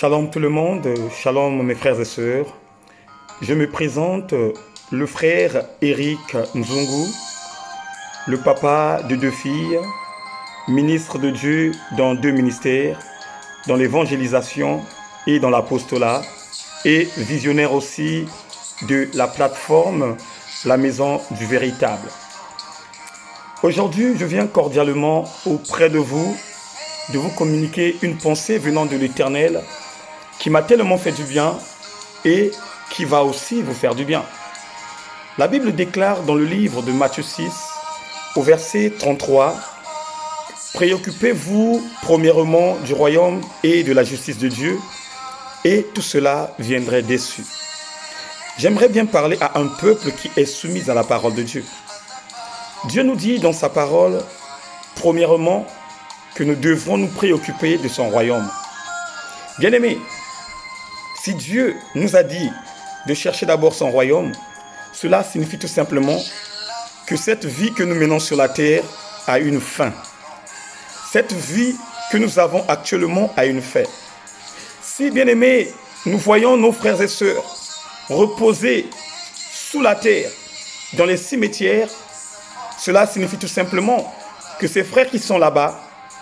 Shalom tout le monde, shalom mes frères et sœurs. Je me présente, le frère Eric Nzungu, le papa de 2 filles, ministre de Dieu dans 2 ministères, dans l'évangélisation et dans l'apostolat, et visionnaire aussi de la plateforme La Maison du Véritable. Aujourd'hui, je viens cordialement auprès de vous communiquer une pensée venant de l'Éternel qui m'a tellement fait du bien et qui va aussi vous faire du bien. La Bible déclare dans le livre de Matthieu 6, au verset 33, « Préoccupez-vous premièrement du royaume et de la justice de Dieu, et tout cela viendrait dessus. » J'aimerais bien parler à un peuple qui est soumis à la parole de Dieu. Dieu nous dit dans sa parole, premièrement, que nous devrons nous préoccuper de son royaume. Bien-aimés, si Dieu nous a dit de chercher d'abord son royaume, cela signifie tout simplement que cette vie que nous menons sur la terre a une fin. Cette vie que nous avons actuellement a une fin. Si, bien-aimés, nous voyons nos frères et sœurs reposer sous la terre, dans les cimetières, cela signifie tout simplement que ces frères qui sont là-bas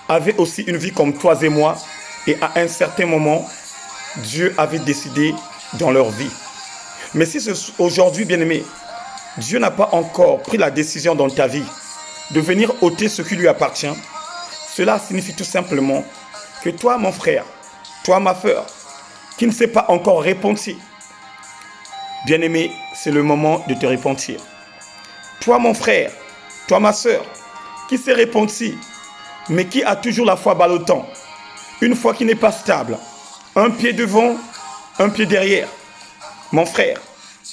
avaient aussi une vie comme toi et moi, et à un certain moment, Dieu avait décidé dans leur vie. Mais si aujourd'hui, bien-aimé, Dieu n'a pas encore pris la décision dans ta vie de venir ôter ce qui lui appartient, cela signifie tout simplement que toi, mon frère, toi, ma sœur, qui ne s'est pas encore repenti, bien-aimé, c'est le moment de te repentir. Toi, mon frère, toi, ma sœur, qui s'est repenti, mais qui a toujours la foi ballottant, une foi qui n'est pas stable, un pied devant, un pied derrière. Mon frère,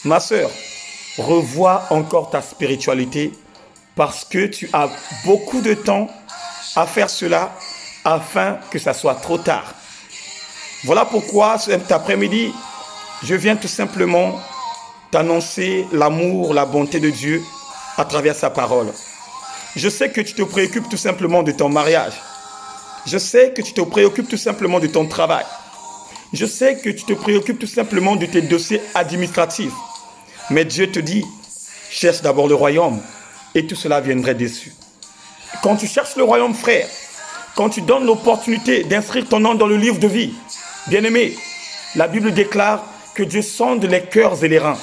ma sœur, revois encore ta spiritualité parce que tu as beaucoup de temps à faire cela afin que ça soit trop tard. Voilà pourquoi cet après-midi, je viens tout simplement t'annoncer l'amour, la bonté de Dieu à travers sa parole. Je sais que tu te préoccupes tout simplement de ton mariage. Je sais que tu te préoccupes tout simplement de ton travail. Je sais que tu te préoccupes tout simplement de tes dossiers administratifs. Mais Dieu te dit, cherche d'abord le royaume et tout cela viendrait dessus. Quand tu cherches le royaume, frère, quand tu donnes l'opportunité d'inscrire ton nom dans le livre de vie, bien-aimé, la Bible déclare que Dieu sonde les cœurs et les reins.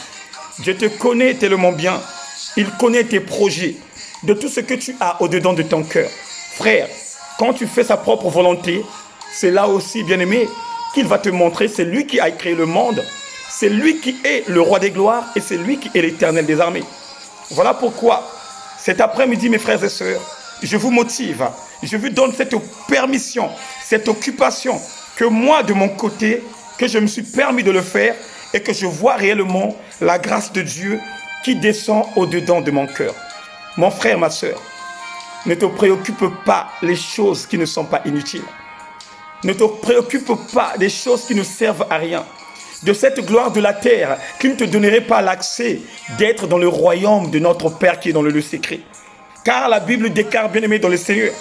Dieu te connaît tellement bien. Il connaît tes projets, de tout ce que tu as au-dedans de ton cœur. Frère, quand tu fais sa propre volonté, c'est là aussi, bien-aimé, qu'il va te montrer, c'est lui qui a créé le monde, c'est lui qui est le roi des gloires et c'est lui qui est l'Éternel des armées. Voilà pourquoi, cet après-midi, mes frères et sœurs, je vous motive, je vous donne cette permission, cette occupation que moi, de mon côté, que je me suis permis de le faire et que je vois réellement la grâce de Dieu qui descend au-dedans de mon cœur. Mon frère, ma sœur, ne te préoccupe pas des choses qui ne sont pas inutiles. Ne te préoccupe pas des choses qui ne servent à rien. De cette gloire de la terre qui ne te donnerait pas l'accès d'être dans le royaume de notre Père qui est dans le lieu secret. Car la Bible déclare, bien-aimé dans le Seigneur,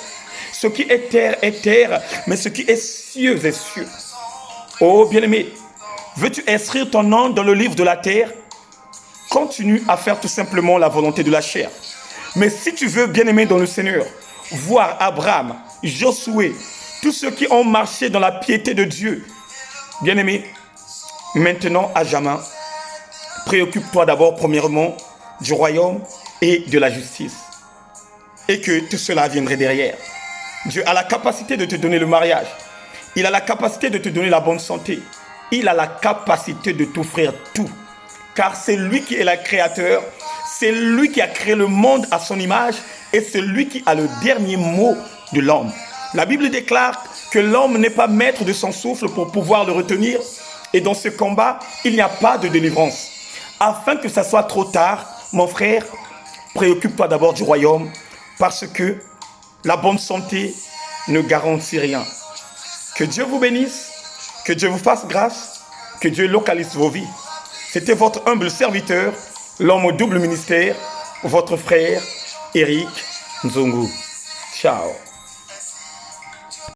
ce qui est terre, mais ce qui est cieux est cieux. Oh, bien-aimé, veux-tu inscrire ton nom dans le livre de la terre? Continue à faire tout simplement la volonté de la chair. Mais si tu veux, bien-aimé dans le Seigneur, voir Abraham, Josué, tous ceux qui ont marché dans la piété de Dieu, bien-aimé, maintenant à jamais, préoccupe-toi d'abord premièrement du royaume et de la justice. Et que tout cela viendrait derrière. Dieu a la capacité de te donner le mariage. Il a la capacité de te donner la bonne santé. Il a la capacité de t'offrir tout. Car c'est lui qui est le créateur. C'est lui qui a créé le monde à son image et c'est lui qui a le dernier mot de l'homme. La Bible déclare que l'homme n'est pas maître de son souffle pour pouvoir le retenir. Et dans ce combat, il n'y a pas de délivrance. Afin que ça soit trop tard, mon frère, préoccupe-toi d'abord du royaume parce que la bonne santé ne garantit rien. Que Dieu vous bénisse, que Dieu vous fasse grâce, que Dieu localise vos vies. C'était votre humble serviteur, l'homme au double ministère, votre frère Eric Nzungu. Ciao.